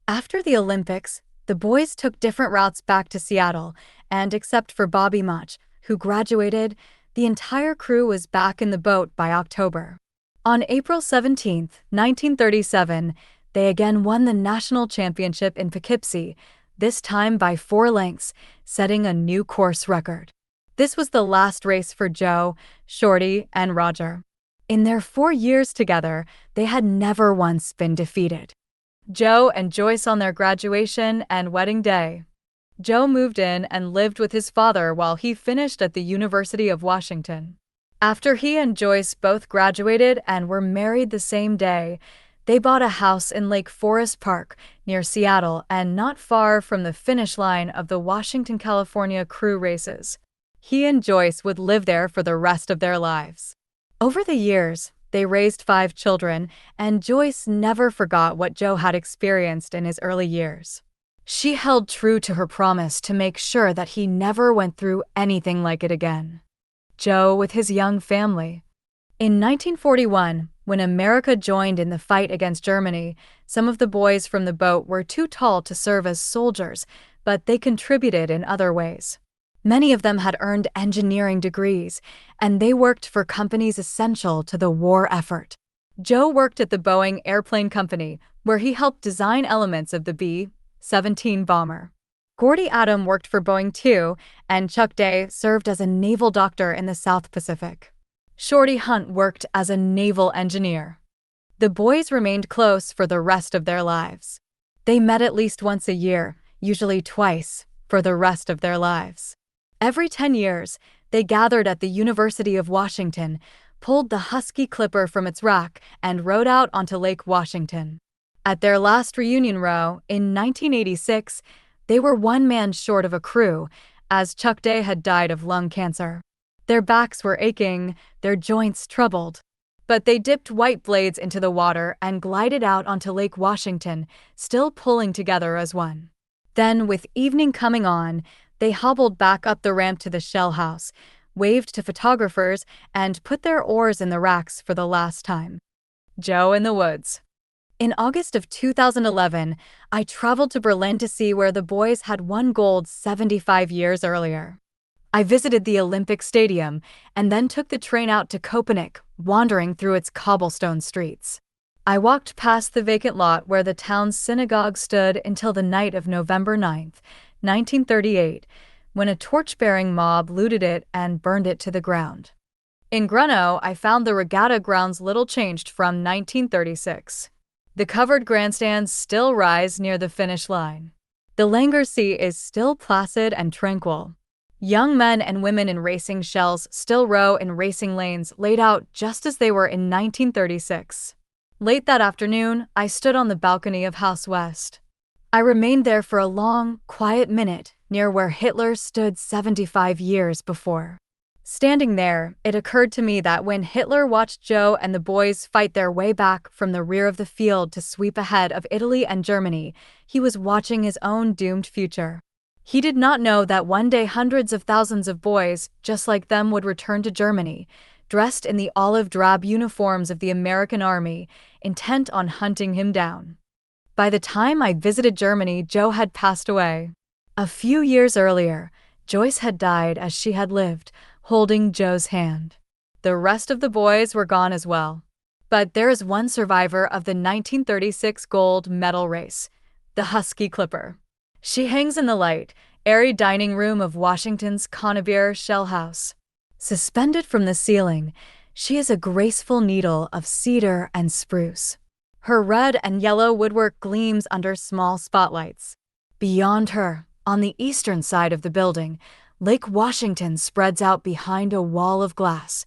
S1: After the Olympics, the boys took different routes back to Seattle, and except for Bobby Mach, who graduated, the entire crew was back in the boat by October. On April 17, 1937, they again won the national championship in Poughkeepsie, this time by 4 lengths, setting a new course record. This was the last race for Joe, Shorty, and Roger. In their 4 years together, they had never once been defeated. Joe and Joyce on their graduation and wedding day. Joe moved in and lived with his father while he finished at the University of Washington. After he and Joyce both graduated and were married the same day, they bought a house in Lake Forest Park near Seattle and not far from the finish line of the Washington, California crew races. He and Joyce would live there for the rest of their lives. Over the years, they raised 5 children, and Joyce never forgot what Joe had experienced in his early years. She held true to her promise to make sure that he never went through anything like it again. Joe with his young family. In 1941, when America joined in the fight against Germany, some of the boys from the boat were too tall to serve as soldiers, but they contributed in other ways. Many of them had earned engineering degrees, and they worked for companies essential to the war effort. Joe worked at the Boeing Airplane Company, where he helped design elements of the B-17 bomber. Gordy Adam worked for Boeing too, and Chuck Day served as a naval doctor in the South Pacific. Shorty Hunt worked as a naval engineer. The boys remained close for the rest of their lives. They met at least once a year, usually twice, for the rest of their lives. Every 10 years, they gathered at the University of Washington, pulled the Husky Clipper from its rack, and rowed out onto Lake Washington. At their last reunion row, in 1986, they were one man short of a crew, as Chuck Day had died of lung cancer. Their backs were aching, their joints troubled. But they dipped white blades into the water and glided out onto Lake Washington, still pulling together as one. Then, with evening coming on, they hobbled back up the ramp to the shell house, waved to photographers, and put their oars in the racks for the last time. Joe in the woods. In August of 2011, I traveled to Berlin to see where the boys had won gold 75 years earlier. I visited the Olympic Stadium and then took the train out to Köpenick, wandering through its cobblestone streets. I walked past the vacant lot where the town's synagogue stood until the night of November 9, 1938, when a torch-bearing mob looted it and burned it to the ground. In Grunno, I found the regatta grounds little changed from 1936. The covered grandstands still rise near the finish line. The Langer Sea is still placid and tranquil. Young men and women in racing shells still row in racing lanes laid out just as they were in 1936. Late that afternoon, I stood on the balcony of House West. I remained there for a long, quiet minute near where Hitler stood 75 years before. Standing there, it occurred to me that when Hitler watched Joe and the boys fight their way back from the rear of the field to sweep ahead of Italy and Germany, he was watching his own doomed future. He did not know that one day hundreds of thousands of boys, just like them, would return to Germany, dressed in the olive-drab uniforms of the American Army, intent on hunting him down. By the time I visited Germany, Joe had passed away. A few years earlier, Joyce had died as she had lived, holding Joe's hand. The rest of the boys were gone as well. But there is one survivor of the 1936 gold medal race, the Husky Clipper. She hangs in the light, airy dining room of Washington's Conabier Shell House. Suspended from the ceiling, she is a graceful needle of cedar and spruce. Her red and yellow woodwork gleams under small spotlights. Beyond her, on the eastern side of the building, Lake Washington spreads out behind a wall of glass.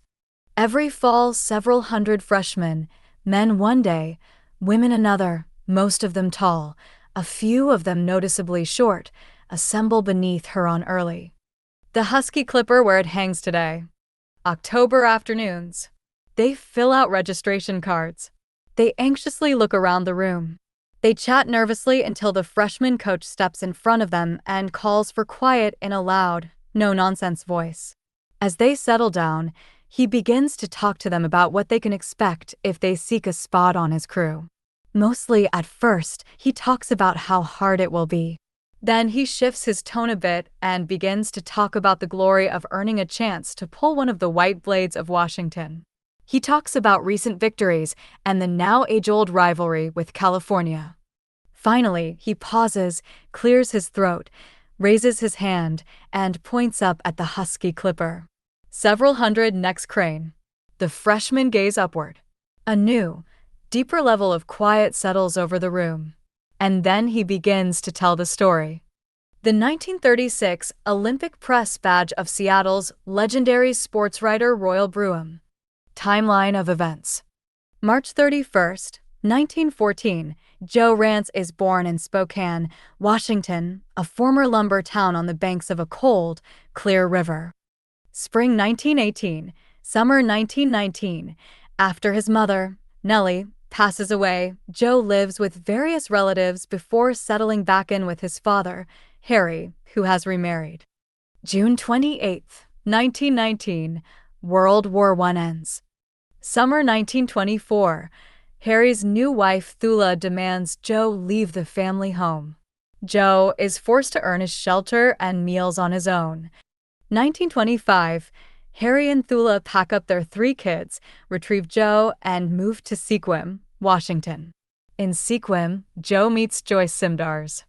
S1: Every fall, several hundred freshmen, men one day, women another, most of them tall, a few of them noticeably short, assemble beneath her on early. The Husky Clipper where it hangs today. October afternoons. They fill out registration cards. They anxiously look around the room. They chat nervously until the freshman coach steps in front of them and calls for quiet in a loud, no-nonsense voice. As they settle down, he begins to talk to them about what they can expect if they seek a spot on his crew. Mostly at first, he talks about how hard it will be. Then he shifts his tone a bit and begins to talk about the glory of earning a chance to pull one of the white blades of Washington. He talks about recent victories and the now age-old rivalry with California. Finally, he pauses, clears his throat, raises his hand, and points up at the Husky Clipper. Several hundred necks crane. The freshmen gaze upward. A new, deeper level of quiet settles over the room. And then he begins to tell the story. The 1936 Olympic Press Badge of Seattle's legendary sportswriter Royal Bruham. Timeline of events. March 31st, 1914, Joe Rance is born in Spokane, Washington, a former lumber town on the banks of a cold, clear river. Spring 1918, summer 1919. After his mother, Nellie, passes away, Joe lives with various relatives before settling back in with his father, Harry, who has remarried. June 28, 1919, World War I ends. Summer 1924, Harry's new wife Thula demands Joe leave the family home. Joe is forced to earn his shelter and meals on his own. 1925, Harry and Thula pack up their 3 kids, retrieve Joe, and move to Sequim, Washington. In Sequim, Joe meets Joyce Simdars.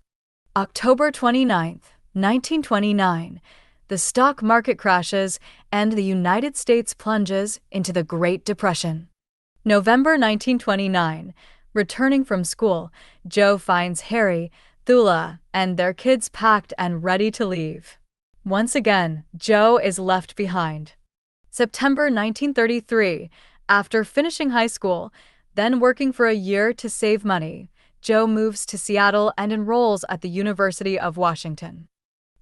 S1: October 29th, 1929, the stock market crashes and the United States plunges into the Great Depression. November 1929, returning from school, Joe finds Harry, Thula, and their kids packed and ready to leave. Once again, Joe is left behind. September 1933, after finishing high school, then working for a year to save money, Joe moves to Seattle and enrolls at the University of Washington.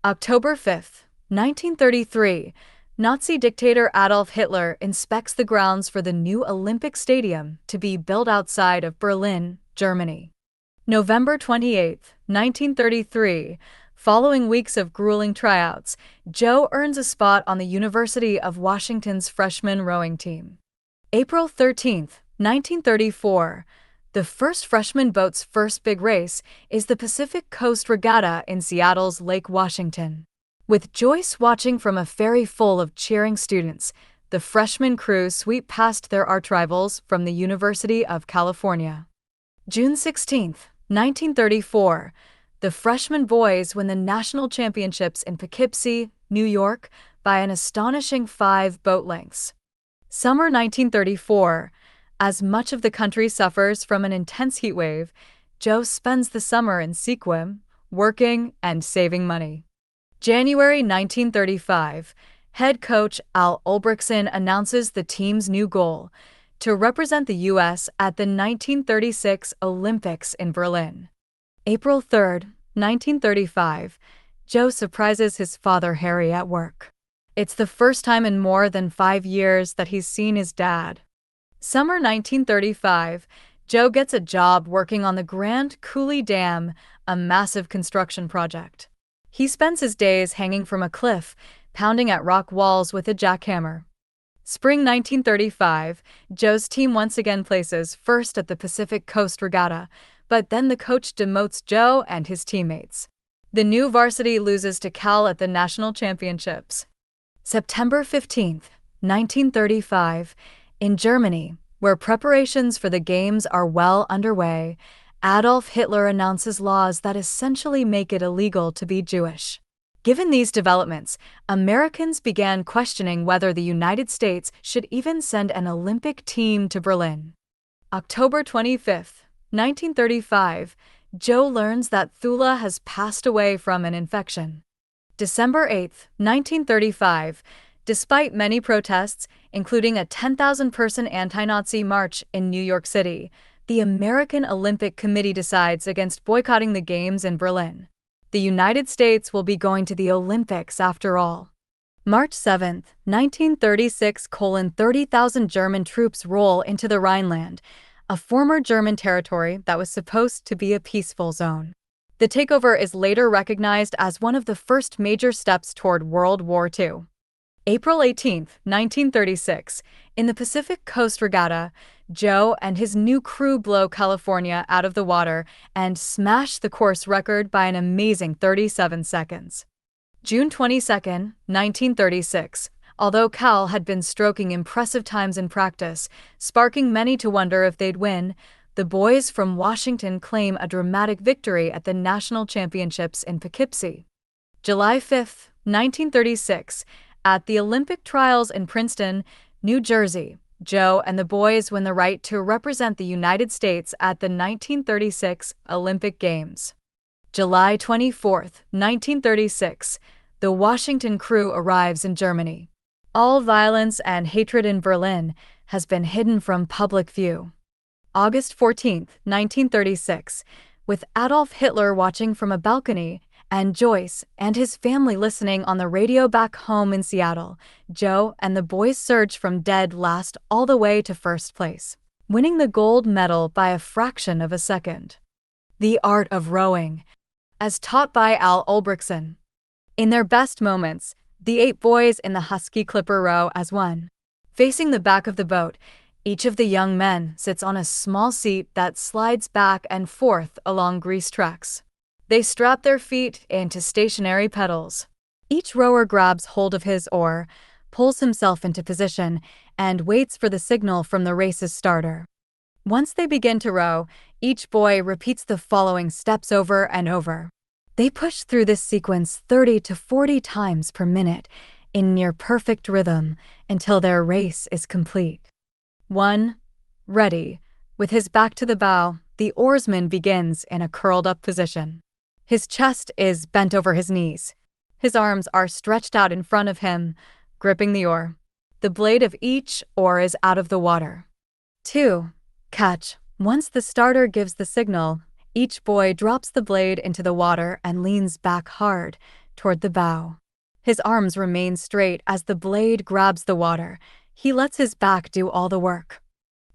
S1: October 5th, 1933, Nazi dictator Adolf Hitler inspects the grounds for the new Olympic Stadium to be built outside of Berlin, Germany. November 28th, 1933, following weeks of grueling tryouts, Joe earns a spot on the University of Washington's freshman rowing team. April 13th, 1934, the first freshman boat's first big race is the Pacific Coast Regatta in Seattle's Lake Washington. With Joyce watching from a ferry full of cheering students, the freshman crew sweep past their arch-rivals from the University of California. June 16th, 1934, the freshman boys win the national championships in Poughkeepsie, New York, by an astonishing 5 boat lengths. Summer 1934, as much of the country suffers from an intense heat wave, Joe spends the summer in Sequim, working and saving money. January 1935, head coach Al Ulbrichtson announces the team's new goal: to represent the U.S. at the 1936 Olympics in Berlin. April 3, 1935, Joe surprises his father Harry at work. It's the first time in more than 5 years that he's seen his dad. Summer 1935, Joe gets a job working on the Grand Coulee Dam, a massive construction project. He spends his days hanging from a cliff, pounding at rock walls with a jackhammer. Spring 1935, Joe's team once again places first at the Pacific Coast Regatta, but then the coach demotes Joe and his teammates. The new varsity loses to Cal at the national championships. September 15, 1935, in Germany, where preparations for the Games are well underway, Adolf Hitler announces laws that essentially make it illegal to be Jewish. Given these developments, Americans began questioning whether the United States should even send an Olympic team to Berlin. October 25, 1935, Joe learns that Thula has passed away from an infection. December 8, 1935, despite many protests, including a 10,000-person anti-Nazi march in New York City, the American Olympic Committee decides against boycotting the Games in Berlin. The United States will be going to the Olympics after all. March 7, 1936, 30,000 German troops roll into the Rhineland, a former German territory that was supposed to be a peaceful zone. The takeover is later recognized as one of the first major steps toward World War II. April 18, 1936, in the Pacific Coast Regatta, Joe and his new crew blow California out of the water and smash the course record by an amazing 37 seconds. June 22, 1936, although Cal had been stroking impressive times in practice, sparking many to wonder if they'd win, the boys from Washington claim a dramatic victory at the national championships in Poughkeepsie. July 5, 1936, at the Olympic trials in Princeton, New Jersey, Joe and the boys win the right to represent the United States at the 1936 Olympic Games. July 24, 1936, the Washington crew arrives in Germany. All violence and hatred in Berlin has been hidden from public view. August 14, 1936, with Adolf Hitler watching from a balcony and Joyce and his family listening on the radio back home in Seattle, Joe and the boys surge from dead last all the way to first place, winning the gold medal by a fraction of a second. The art of rowing, as taught by Al Ulbrichtson. In their best moments, the 8 boys in the Husky Clipper row as one. Facing the back of the boat, each of the young men sits on a small seat that slides back and forth along grease tracks. They strap their feet into stationary pedals. Each rower grabs hold of his oar, pulls himself into position, and waits for the signal from the race's starter. Once they begin to row, each boy repeats the following steps over and over. They push through this sequence 30 to 40 times per minute in near perfect rhythm until their race is complete. 1. Ready. With his back to the bow, the oarsman begins in a curled-up position. His chest is bent over his knees. His arms are stretched out in front of him, gripping the oar. The blade of each oar is out of the water. 2. Catch. Once the starter gives the signal, each boy drops the blade into the water and leans back hard toward the bow. His arms remain straight as the blade grabs the water. He lets his back do all the work.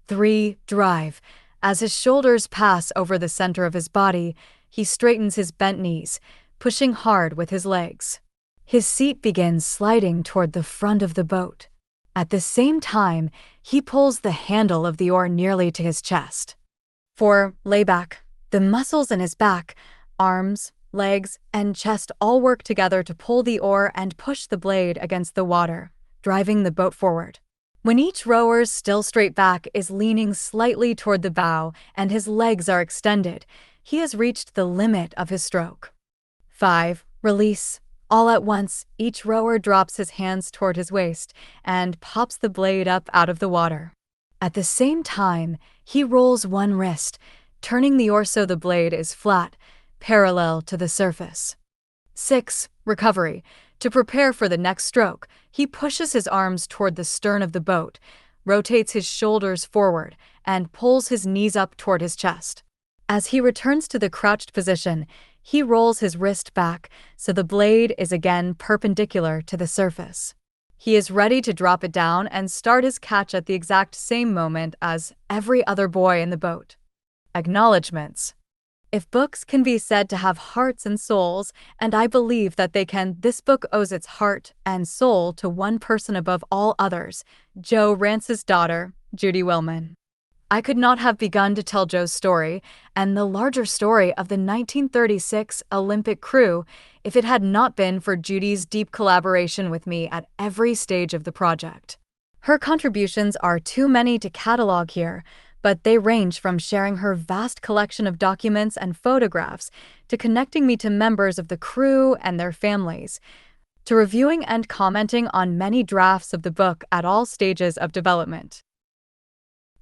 S1: 3. Drive. As his shoulders pass over the center of his body, he straightens his bent knees, pushing hard with his legs. His seat begins sliding toward the front of the boat. At the same time, he pulls the handle of the oar nearly to his chest. 4. Layback. The muscles in his back, arms, legs, and chest all work together to pull the oar and push the blade against the water, driving the boat forward. When each rower's still straight back is leaning slightly toward the bow and his legs are extended, he has reached the limit of his stroke. 5. Release. All at once, each rower drops his hands toward his waist and pops the blade up out of the water. At the same time, he rolls one wrist, turning the oar so the blade is flat, parallel to the surface. 6. Recovery. To prepare for the next stroke, he pushes his arms toward the stern of the boat, rotates his shoulders forward, and pulls his knees up toward his chest. As he returns to the crouched position, he rolls his wrist back so the blade is again perpendicular to the surface. He is ready to drop it down and start his catch at the exact same moment as every other boy in the boat. Acknowledgements. If books can be said to have hearts and souls, and I believe that they can, this book owes its heart and soul to one person above all others, Jo Rance's daughter, Judy Willman. I could not have begun to tell Jo's story, and the larger story of the 1936 Olympic crew, if it had not been for Judy's deep collaboration with me at every stage of the project. Her contributions are too many to catalog here, but they range from sharing her vast collection of documents and photographs to connecting me to members of the crew and their families, to reviewing and commenting on many drafts of the book at all stages of development.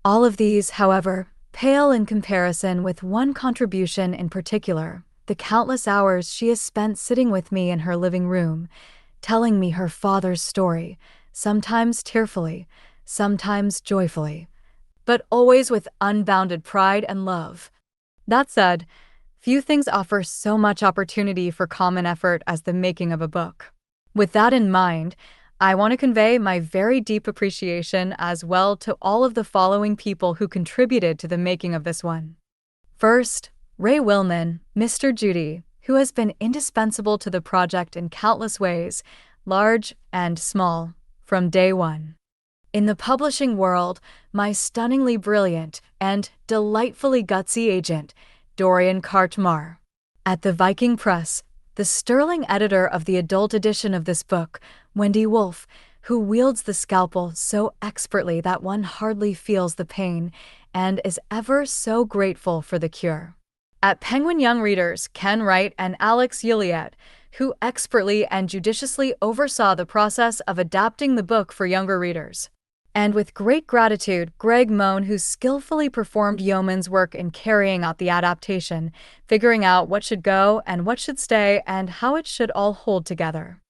S1: All of these, however, pale in comparison with one contribution in particular, the countless hours she has spent sitting with me in her living room, telling me her father's story, sometimes tearfully, sometimes joyfully, but always with unbounded pride and love. That said, few things offer so much opportunity for common effort as the making of a book. With that in mind, I want to convey my very deep appreciation as well to all of the following people who contributed to the making of this one. First, Ray Willman, Mr. Judy, who has been indispensable to the project in countless ways, large and small, from day one. In the publishing world, my stunningly brilliant and delightfully gutsy agent, Dorian Cartmar. At the Viking Press, the sterling editor of the adult edition of this book, Wendy Wolfe, who wields the scalpel so expertly that one hardly feels the pain and is ever so grateful for the cure. At Penguin Young Readers, Ken Wright and Alex Yuliet, who expertly and judiciously oversaw the process of adapting the book for younger readers. And with great gratitude, Greg Moan, who skillfully performed yeoman's work in carrying out the adaptation, figuring out what should go and what should stay and how it should all hold together.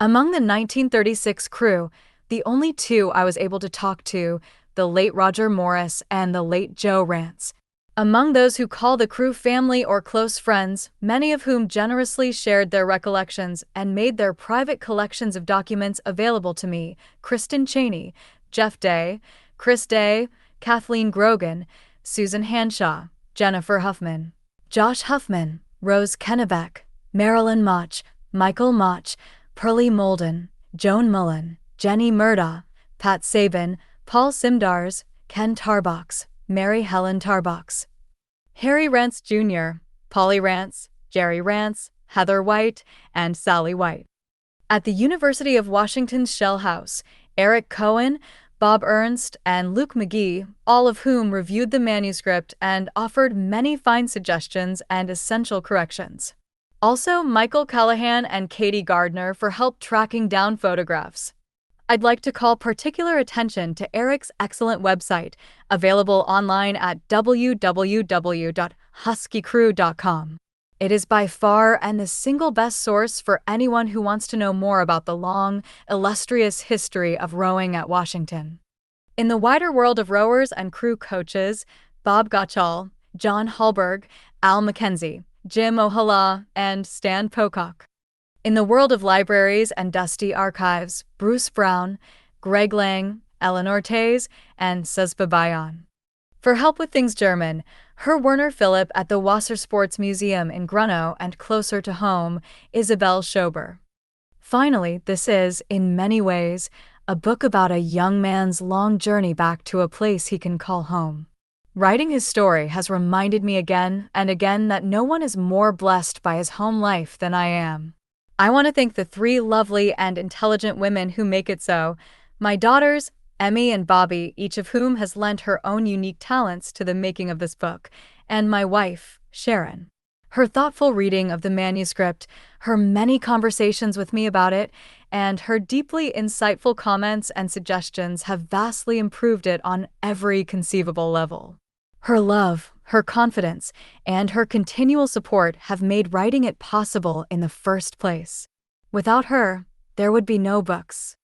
S1: Among the 1936 crew, the only two I was able to talk to, the late Roger Morris and the late Jo Rance. Among those who call the crew family or close friends, many of whom generously shared their recollections and made their private collections of documents available to me, Kristen Cheney, Jeff Day, Chris Day, Kathleen Grogan, Susan Hanshaw, Jennifer Huffman, Josh Huffman, Rose Kennebeck, Marilyn Mach, Michael Mach, Pearlie Molden, Joan Mullen, Jenny Murdaugh, Pat Sabin, Paul Simdars, Ken Tarbox, Mary Helen Tarbox, Harry Rance Jr., Polly Rance, Jerry Rance, Heather White, and Sally White. At the University of Washington's Shell House, Eric Cohen, Bob Ernst, and Luke McGee, all of whom reviewed the manuscript and offered many fine suggestions and essential corrections. Also, Michael Callahan and Katie Gardner for help tracking down photographs. I'd like to call particular attention to Eric's excellent website, available online at www.huskycrew.com. It is by far and the single best source for anyone who wants to know more about the long, illustrious history of rowing at Washington. In the wider world of rowers and crew coaches, Bob Gottschall, John Hallberg, Al McKenzie, Jim Ohala, and Stan Pocock. In the world of libraries and dusty archives, Bruce Brown, Greg Lang, Eleanor Tays, and Sesba Bayan. For help with things German, Herr Werner Philipp at the Wassersports Museum in Grunau, and closer to home, Isabel Schober. Finally, this is, in many ways, a book about a young man's long journey back to a place he can call home. Writing his story has reminded me again and again that no one is more blessed by his home life than I am. I want to thank the three lovely and intelligent women who make it so, my daughters, Emmy and Bobby, each of whom has lent her own unique talents to the making of this book, and my wife, Sharon. Her thoughtful reading of the manuscript, her many conversations with me about it, and her deeply insightful comments and suggestions have vastly improved it on every conceivable level. Her love, her confidence, and her continual support have made writing it possible in the first place. Without her, there would be no books.